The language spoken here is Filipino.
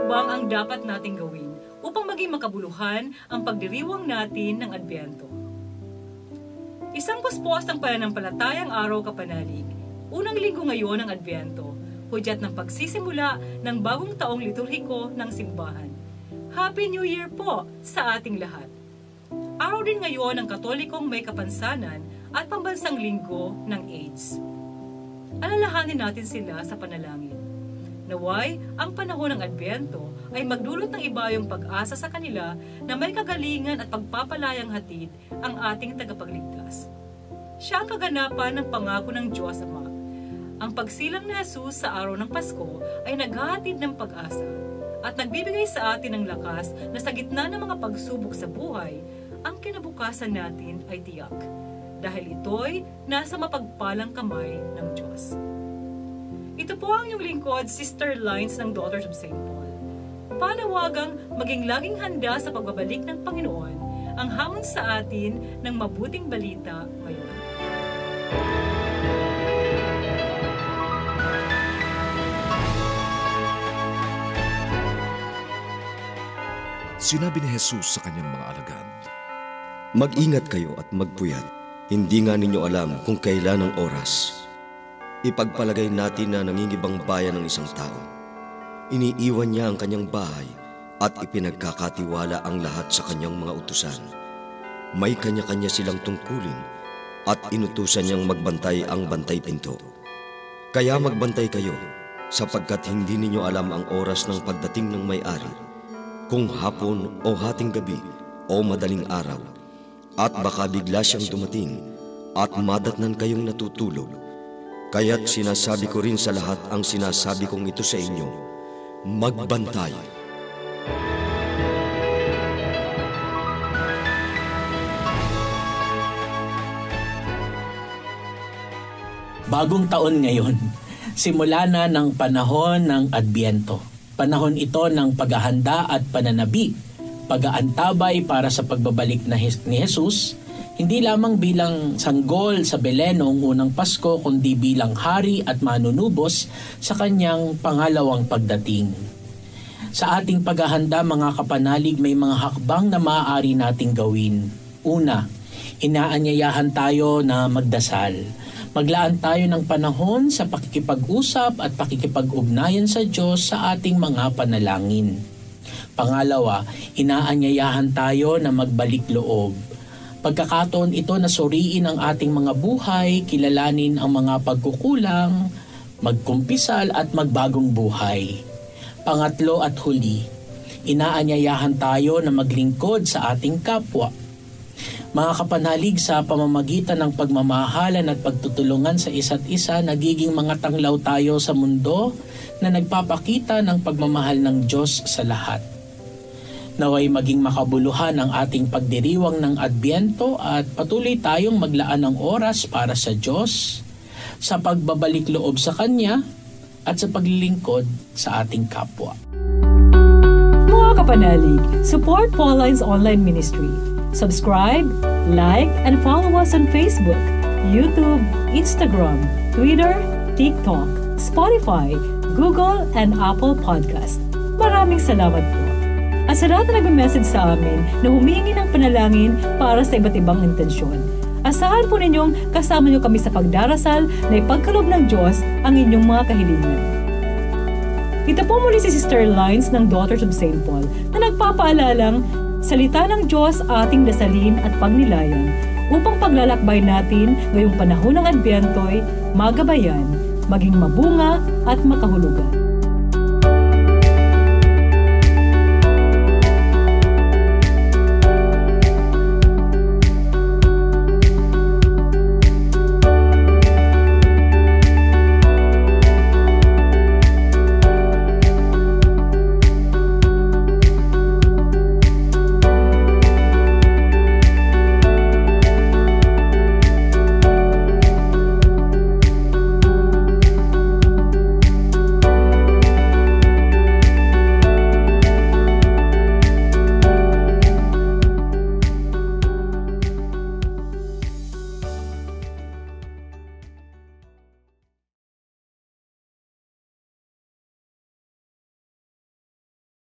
hakbang ang dapat nating gawin upang maging makabuluhan ang pagdiriwang natin ng Adbyento. Isang puspos ng pananampalatayang araw kapanalig, unang linggo ngayon ng Adbyento, hudyat ng pagsisimula ng bagong taong liturhiko ng simbahan. Happy New Year po sa ating lahat! Araw din ngayon ng Katolikong may kapansanan at pambansang linggo ng AIDS. Alalahanin natin sila sa panalangin. Naway, ang panahon ng Adbyento ay magdulot ng ibayong pag-asa sa kanila na may kagalingan at pagpapalayang hatid ang ating tagapagligtas. Siya ang kaganapan ng pangako ng Diyos Ama. Ang pagsilang ni Jesus sa araw ng Pasko ay naghahatid ng pag-asa at nagbibigay sa atin ng lakas na sa gitna ng mga pagsubok sa buhay, ang kinabukasan natin ay tiyak. Dahil ito'y nasa mapagpalang kamay ng Diyos. Ito po ang iyong lingkod, Sister Lines ng Daughters of St. Paul. Panawagang maging laging handa sa pagbabalik ng Panginoon ang hamon sa atin ng mabuting balita ngayon. Sinabi ni Jesus sa kanyang mga alagad, "Mag-ingat kayo at magpuyat. Hindi nga ninyo alam kung kailan ang oras. Ipagpalagay natin na nangingibang bayan ng isang tao. Iniiwan niya ang kanyang bahay at ipinagkakatiwala ang lahat sa kanyang mga utusan. May kanya-kanya silang tungkulin at inutusan niyang magbantay ang bantay pinto. Kaya magbantay kayo sapagkat hindi ninyo alam ang oras ng pagdating ng may-ari, kung hapon o hating gabi o madaling araw, at baka bigla siyang dumating at madatnan kayong natutulog. Kaya't sinasabi ko rin sa lahat ang sinasabi kong ito sa inyo, magbantay." Bagong taon ngayon, simula na ng panahon ng Adbyento. Panahon ito ng paghahanda at pananabi, pag-aantabay para sa pagbabalik ni Jesus, hindi lamang bilang sanggol sa Belen noong unang Pasko, kundi bilang hari at manunubos sa kanyang pangalawang pagdating. Sa ating paghahanda, mga kapanalig, may mga hakbang na maaari nating gawin. Una, inaanyayahan tayo na magdasal. Maglaan tayo ng panahon sa pakikipag-usap at pakikipag-ugnayan sa Diyos sa ating mga panalangin. Pangalawa, inaanyayahan tayo na magbalik loob. Pagkakataon ito na suriin ang ating mga buhay, kilalanin ang mga pagkukulang, magkumpisal at magbagong buhay. Pangatlo at huli, inaanyayahan tayo na maglingkod sa ating kapwa. Mga kapanalig, sa pamamagitan ng pagmamahalan at pagtutulungan sa isa't isa, nagiging mga tanglaw tayo sa mundo na nagpapakita ng pagmamahal ng Diyos sa lahat. Naway maging makabuluhan ang ating pagdiriwang ng Adbyento at patuloy tayong maglaan ng oras para sa Diyos, sa pagbabalik loob sa Kanya at sa paglilingkod sa ating kapwa. Mga kapanalig, support Paulines Online Ministry. Subscribe, like, and follow us on Facebook, YouTube, Instagram, Twitter, TikTok, Spotify, Google, and Apple Podcast. Maraming salamat po. At sa lahat na nag-message sa amin na humingi ng panalangin para sa iba't ibang intensyon, asahan po ninyong kasama niyo kami sa pagdarasal na ipagkaloob ng Diyos ang inyong mga kahilingan. Ito po muli si Sister Lines ng Daughters of St. Paul na nagpapaalalang salita ng Diyos ating dasalin at pagnilayan upang paglalakbay natin ngayong panahon ng Adbyento'y magabayan, maging mabunga at makahulugan.